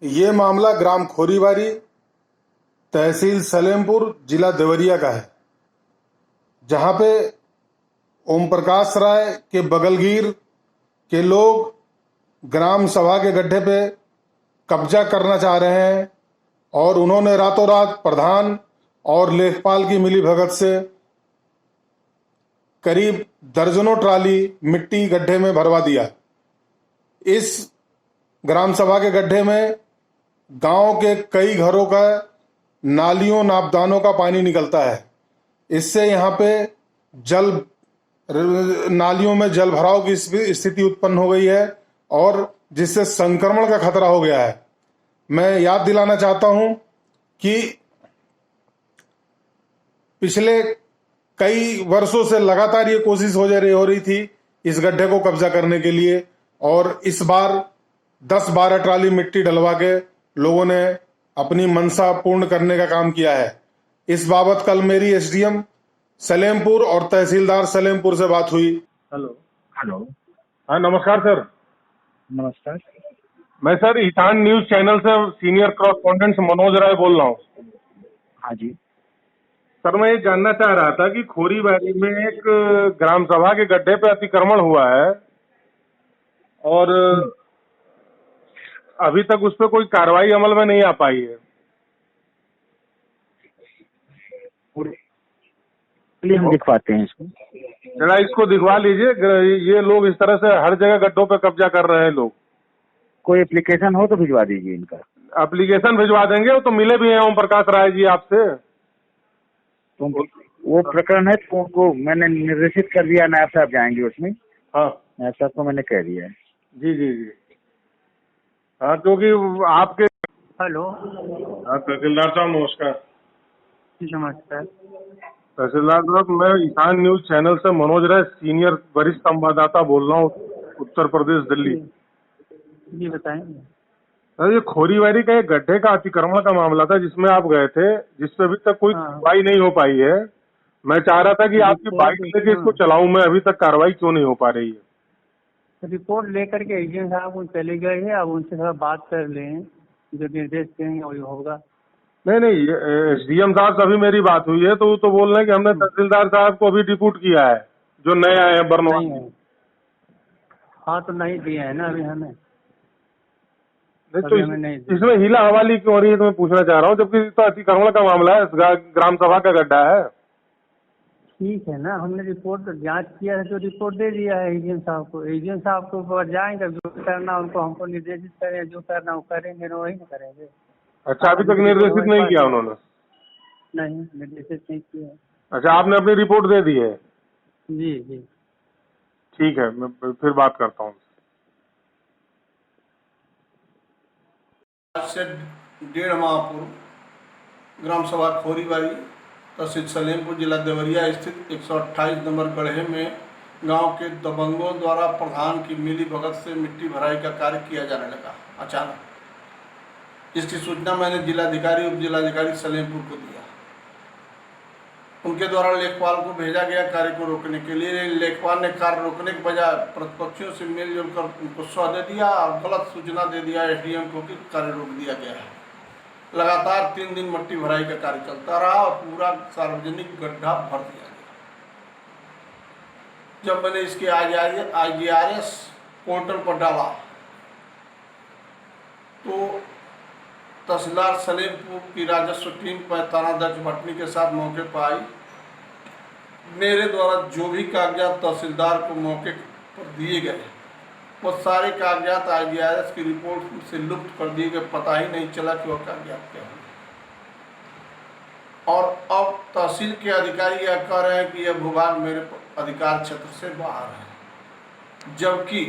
ये मामला ग्राम खोरीवारी, तहसील सलेमपुर, जिला देवरिया का है, जहां पे ओम प्रकाश राय के बगलगीर के लोग ग्राम सभा के गड्ढे पे कब्जा करना चाह रहे हैं और उन्होंने रातों रात प्रधान और लेखपाल की मिलीभगत से करीब दर्जनों ट्राली मिट्टी गड्ढे में भरवा दिया। इस ग्राम सभा के गड्ढे में गांव के कई घरों का नालियों नापदानों का पानी निकलता है। इससे यहाँ पे जल नालियों में जल भराव की स्थिति उत्पन्न हो गई है और जिससे संक्रमण का खतरा हो गया है। मैं याद दिलाना चाहता हूं कि पिछले कई वर्षों से लगातार ये कोशिश हो रही थी इस गड्ढे को कब्जा करने के लिए, और इस बार 10-12 ट्राली मिट्टी डलवा के लोगों ने अपनी मनसा पूर्ण करने का काम किया है। इस बाबत कल मेरी एसडीएम सलेमपुर और तहसीलदार सलेमपुर से बात हुई। हेलो। हेलो। हाँ, नमस्कार सर। नमस्कार। मैं सर ईशान न्यूज चैनल से सीनियर कॉरेस्पॉन्डेंट मनोज राय बोल रहा हूँ। हाँ जी सर, मैं ये जानना चाह रहा था कि खोरीबारी में एक ग्राम सभा के गड्ढे पे अतिक्रमण हुआ है और अभी तक उस पर कोई कार्रवाई अमल में नहीं आ पाई है। चलिए हम दिखवाते हैं इसको। जरा इसको दिखवा लीजिए। ये लोग इस तरह से हर जगह गड्ढों पे कब्जा कर रहे हैं लोग। कोई एप्लीकेशन हो तो भिजवा दीजिए इनका। एप्लीकेशन भिजवा देंगे, वो तो मिले भी हैं ओम प्रकाश राय जी आपसे। तो वो प्रकरण है तो उनको मैंने निर्देशित कर दिया, नायब साहब जाएंगे उसमें। हाँ, नायब साहब को मैंने कह दिया है। जी जी जी। हाँ, क्योंकि आपके हेलो। हाँ, तहसीलदार साहब नमस्कार। नमस्कार। तहसीलदार साहब, मैं ईशान न्यूज चैनल से मनोज राय सीनियर वरिष्ठ संवाददाता बोल रहा हूँ, उत्तर प्रदेश दिल्ली। जी बताएंगे। सर, ये खोरीवारी का एक गड्ढे का अतिक्रमण का मामला था जिसमें आप गए थे, जिसपे अभी तक कोई कार्रवाई नहीं हो पाई है। मैं चाह रहा था कि आपकी बाइक लेके इसको चलाऊं मैं, अभी तक कार्रवाई क्यों नहीं हो पा रही है? रिपोर्ट लेकर के एजेंट साहब उन चले गए हैं, अब उनसे थोड़ा बात कर लें, जो निर्देश देंगे वही होगा। नहीं, एसडीएम साहब से अभी मेरी बात हुई है तो वो तो बोल रहे हैं कि हमने तहसीलदार साहब को अभी डिप्यूट किया है, जो नए आए हैं बरनवाल। हाँ तो नहीं दिए है ना अभी हमें। नहीं तो इसमें हीला हवाली क्यों हो रही है तो मैं पूछना चाह रहा हूँ, जबकि तो अतिक्रमण का मामला है, ग्राम सभा का गड्ढा है। ठीक है ना, हमने रिपोर्ट जांच किया है तो रिपोर्ट दे दिया है एजेंट साहब को। एजेंट साहब को ऊपर जाएंगे, जो करना उनको हमको निर्देशित करें, जो करना वो करेंगे ना, वही ना करेंगे। अच्छा, अभी तक निर्देशित नहीं किया उन्होंने? नहीं, निर्देशित नहीं किया। अच्छा, आपने अपनी रिपोर्ट दे दी है? जी जी। ठीक है, मैं फिर बात करता हूँ। आज से 1.5 माह पूर्व ग्राम सभा खोरीबारी, तहसील सलेमपुर, जिला देवरिया स्थित 128 नंबर गड्ढे में गांव के दबंगों द्वारा प्रधान की मिली भगत से मिट्टी भराई का कार्य किया जाने लगा। अचानक इसकी सूचना मैंने जिलाधिकारी उप जिलाधिकारी सलेमपुर को दिया। उनके द्वारा लेखपाल को भेजा गया कार्य को रोकने के लिए। लेखपाल ने कार्य रोकने के बजाय प्रतिपक्षियों से मिलजुल कर उनको सौदा दे दिया और गलत सूचना दे दिया एसडीएम को कि कार्य रोक दिया गया है। लगातार 3 दिन मिट्टी भराई का कार्य चलता रहा और पूरा सार्वजनिक गड्ढा भर दिया गया। जब मैंने इसके IGRS पोर्टल पर डाला तो तहसीलदार सलेमपुर की राजस्व टीम पैतानाध्यक्ष भटनी के साथ मौके पर आई। मेरे द्वारा जो भी कागजात तहसीलदार को मौके पर दिए गए वो सारे कागजात IGRS की रिपोर्ट से लुप्त कर दिए गए। पता ही नहीं चला कि वह कागजात क्या है। और अब तहसील के अधिकारी यह कह रहे हैं कि यह भूभाग मेरे अधिकार क्षेत्र से बाहर है, जबकि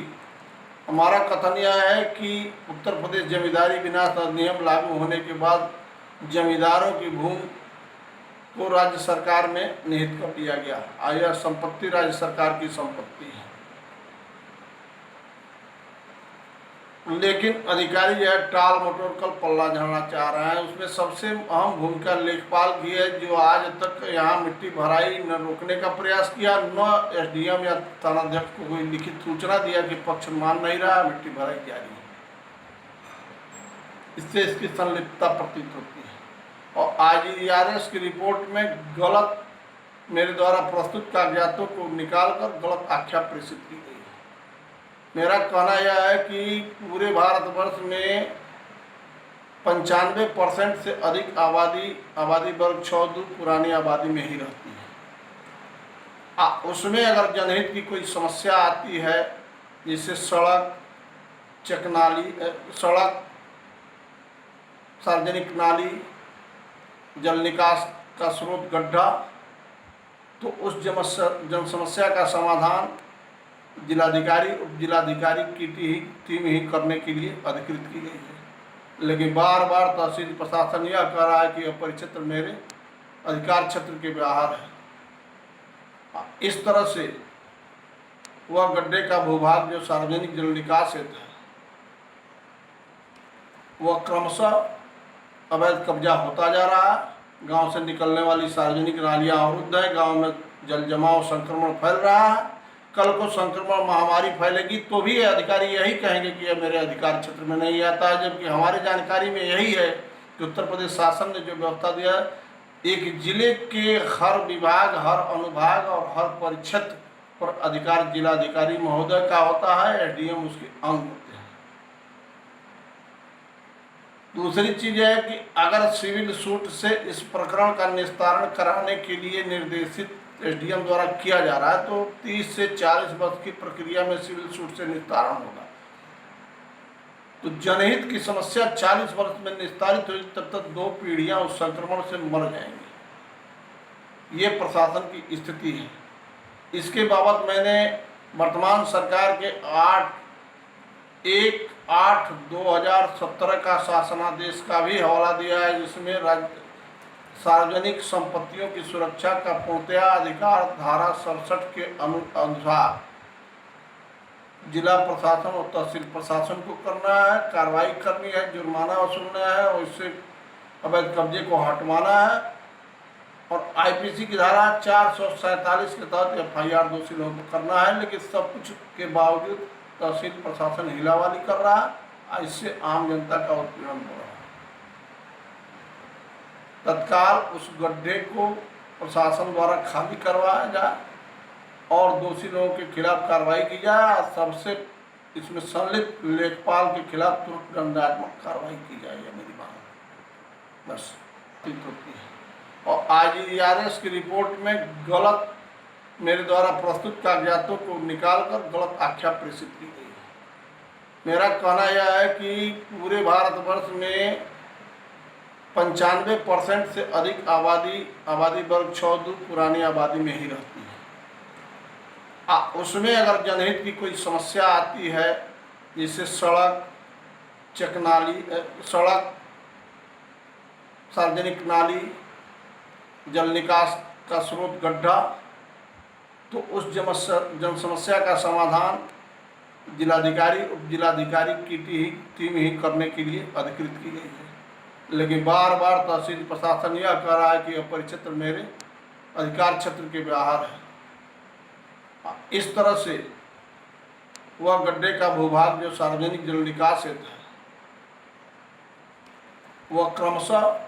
हमारा कथन यह है कि उत्तर प्रदेश जमींदारी विनाश अधिनियम लागू होने के बाद जमींदारों की भूमि को राज्य सरकार में निहित कर दिया गया। यह संपत्ति राज्य सरकार की संपत्ति है, लेकिन अधिकारी यह टाल मटोल कर पल्ला झाड़ना चाह रहे हैं। उसमें सबसे अहम भूमिका लेखपाल की है, जो आज तक यहाँ मिट्टी भराई न रोकने का प्रयास किया, न एसडीएम या थानाध्यक्ष को कोई लिखित सूचना दिया कि पक्ष मान नहीं रहा, मिट्टी भराई जारी है। इससे इसकी संलिप्तता प्रतीत होती है। और IGRS की रिपोर्ट में गलत मेरे द्वारा प्रस्तुत कागजातों को निकालकर गलत आख्या प्रेषित की गई है। मेरा कहना यह है कि पूरे भारतवर्ष में 95% से अधिक आबादी वर्ग 6 पुरानी आबादी में ही रहती है। उसमें अगर जनहित की कोई समस्या आती है, जैसे सड़क, सार्वजनिक नाली, जल निकास का स्रोत गड्ढा, तो उस जन समस्या का समाधान जिलाधिकारी, उप जिलाधिकारी की टीम ही करने के लिए अधिकृत की गई है। लेकिन बार बार तहसील प्रशासन यह कह रहा है कि यह परिक्षेत्र मेरे अधिकार क्षेत्र के बाहर है। इस तरह से वह गड्ढे का भूभाग जो सार्वजनिक जल निकास हेतु है, वह क्रमशः अवैध कब्जा होता जा रहा है। गांव से निकलने वाली सार्वजनिक नालियां अवरुद्ध है, गांव में जल जमाव संक्रमण फैल रहा है। कल को संक्रमण महामारी फैलेगी तो भी ये अधिकारी यही कहेंगे कि यह मेरे अधिकार क्षेत्र में नहीं आता है, जबकि हमारी जानकारी में यही है कि उत्तर प्रदेश शासन ने जो व्यवस्था दिया है, एक जिले के हर विभाग, हर अनुभाग और हर परिक्षेत्र पर अधिकार जिलाधिकारी महोदय का होता है, SDM उसके अंग होते हैं। दूसरी चीज है कि अगर सिविल सूट से इस प्रकरण का निस्तारण कराने के लिए निर्देशित SDM द्वारा किया जा रहा है, तो 30 से 40 वर्ष की प्रक्रिया में सिविल सूट से निस्तारण होगा। तो जनहित की समस्या 40 वर्ष में निस्तारित हुई, तब तक 2 पीढ़ियां उस संक्रमण से मर जाएंगी। ये प्रशासन की स्थिति है। इसके बाबत मैंने वर्तमान सरकार के 1/8/2017 का शासनादेश का भी हवाला दिया है, जिसमें राज्य सार्वजनिक संपत्तियों की सुरक्षा का पूर्णतया अधिकार धारा 67 के अनुसार जिला प्रशासन और तहसील प्रशासन को करना है, कार्रवाई करनी है, जुर्माना वसूलना है और इससे अवैध कब्जे को हटवाना है। और IPC की धारा 447 के तहत FIR दोषी लोगों को करना है। लेकिन सब कुछ के बावजूद तहसील प्रशासन हिलावाली कर रहा है, इससे आम जनता का उत्पीड़न हो रहा है। तत्काल उस गड्ढे को प्रशासन द्वारा खाली करवाया जाए और दोषी लोगों के खिलाफ कार्रवाई की जाए। सबसे इसमें संलिप्त लेखपाल के खिलाफ तुरंत दंडात्मक कार्रवाई की जाए, यह मेरी मांग बस होती है। और IGRS की रिपोर्ट में गलत मेरे द्वारा प्रस्तुत कागजातों को निकालकर गलत आख्या प्रेषित की गई है। मेरा कहना यह है कि पूरे भारतवर्ष में 95% से अधिक आबादी वर्ग 6 पुरानी आबादी में ही रहती है। उसमें अगर जनहित की कोई समस्या आती है, जैसे सड़क, सार्वजनिक नाली, जल निकास का स्रोत गड्ढा, तो उस जन समस्या का समाधान जिलाधिकारी, उप जिलाधिकारी की टीम ही करने के लिए अधिकृत की गई है। लेकिन बार बार तहसील प्रशासन यह कह रहा है कि यह परिक्षेत्र मेरे अधिकार क्षेत्र के बाहर है। इस तरह से वह गड्ढे का भूभाग जो सार्वजनिक जल निकास हेतु है, वह क्रमशः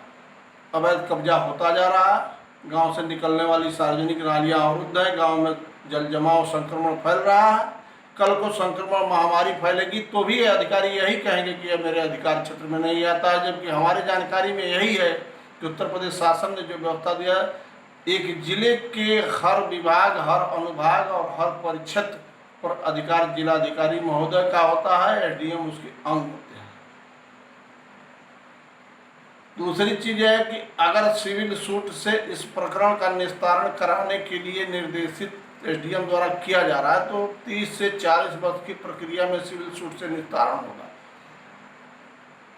अवैध कब्जा होता जा रहा है। गांव से निकलने वाली सार्वजनिक नालियां अवरुद्ध है, गांव में जल जमाव संक्रमण फैल रहा है। कल को संक्रमण महामारी फैलेगी तो भी ये अधिकारी यही कहेंगे कि यह मेरे अधिकार क्षेत्र में नहीं आता है, जबकि हमारी जानकारी में यही है कि उत्तर प्रदेश शासन ने जो व्यवस्था दिया है, एक जिले के हर विभाग, हर अनुभाग और हर परिक्षेत्र पर अधिकार जिलाधिकारी महोदय का होता है, SDM उसके अंग होते हैं। दूसरी चीज है कि अगर सिविल सूट से इस प्रकरण का निस्तारण कराने के लिए निर्देशित SDM द्वारा किया जा रहा है, तो 30 से 40 वर्ष की प्रक्रिया में सिविल सूट से निस्तारण होगा।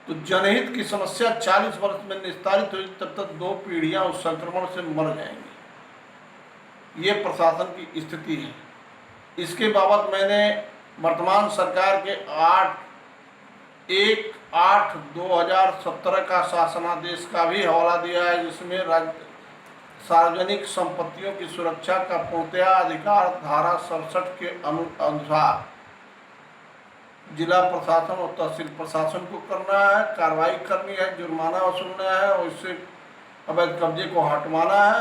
तो जनहित की समस्या 40 वर्ष में निस्तारित हुई, तब तक 2 पीढ़ियां उस संक्रमण से मर जाएंगी। ये प्रशासन की स्थिति है। इसके बाबत मैंने वर्तमान सरकार के 1/8/2017 का शासनादेश का भी हवाला दिया है, जिसमें राज्य सार्वजनिक संपत्तियों की सुरक्षा का पूर्णतया अधिकार धारा 67 के अनुसार जिला प्रशासन और तहसील प्रशासन को करना है, कार्रवाई करनी है, जुर्माना वसूलना है और इससे अवैध कब्जे को हटवाना है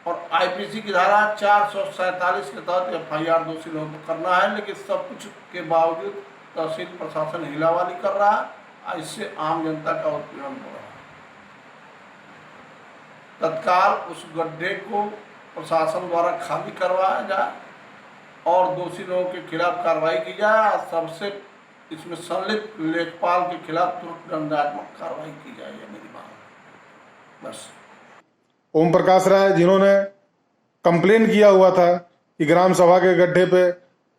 और आईपीसी की धारा 447 के तहत FIR दोषी लोगों को करना है। लेकिन सब कुछ के बावजूद तहसील प्रशासन हिलावाली कर रहा है, इससे आम जनता का उत्पीड़न हो रहा है। तत्काल उस गड्ढे को प्रशासन द्वारा खाली करवाया जाए और दोषी लोगों के खिलाफ कार्रवाई की जाए और सबसे इसमें संलिप्त लेखपाल के खिलाफ तुरंत दंडात्मक कार्रवाई की जाए, ये मेरी मांग है। बस। ओम प्रकाश राय जिन्होंने कंप्लेन किया हुआ था कि ग्राम सभा के गड्ढे पे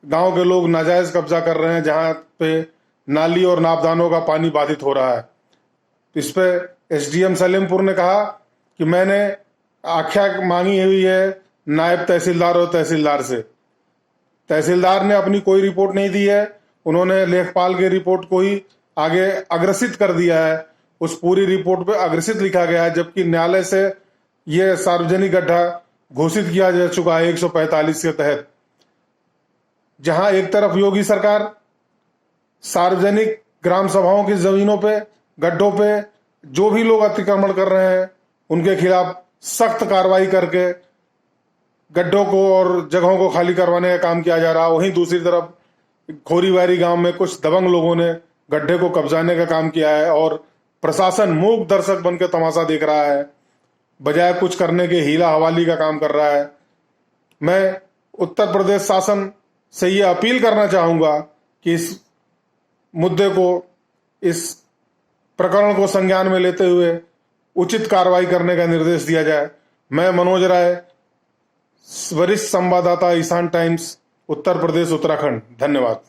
गांव के लोग नाजायज कब्जा कर रहे हैं, जहां पे नाली और नापदानों का पानी बाधित हो रहा है, इस पे SDM सलेमपुर ने कहा कि मैंने आख्या मांगी हुई है नायब तहसीलदार और तहसीलदार से। तहसीलदार ने अपनी कोई रिपोर्ट नहीं दी है, उन्होंने लेखपाल के रिपोर्ट को ही आगे अग्रसित कर दिया है। उस पूरी रिपोर्ट पे अग्रसित लिखा गया है, जबकि न्यायालय से यह सार्वजनिक गड्ढा घोषित किया जा चुका है 145 के तहत। जहां एक तरफ योगी सरकार सार्वजनिक ग्राम सभाओं की जमीनों पे, गड्ढों पे जो भी लोग अतिक्रमण कर रहे हैं उनके खिलाफ सख्त कार्रवाई करके गड्ढों को और जगहों को खाली करवाने का काम किया जा रहा है, वहीं दूसरी तरफ खोरीवारी गांव में कुछ दबंग लोगों ने गड्ढे को कब्जाने का काम किया है और प्रशासन मूक दर्शक बनकर तमाशा देख रहा है, बजाय कुछ करने के हीला हवाली का काम कर रहा है। मैं उत्तर प्रदेश शासन से ये अपील करना चाहूंगा कि इस मुद्दे को, इस प्रकरण को संज्ञान में लेते हुए उचित कार्रवाई करने का निर्देश दिया जाए। मैं मनोज राय, वरिष्ठ संवाददाता ईशान टाइम्स, उत्तर प्रदेश उत्तराखंड। धन्यवाद।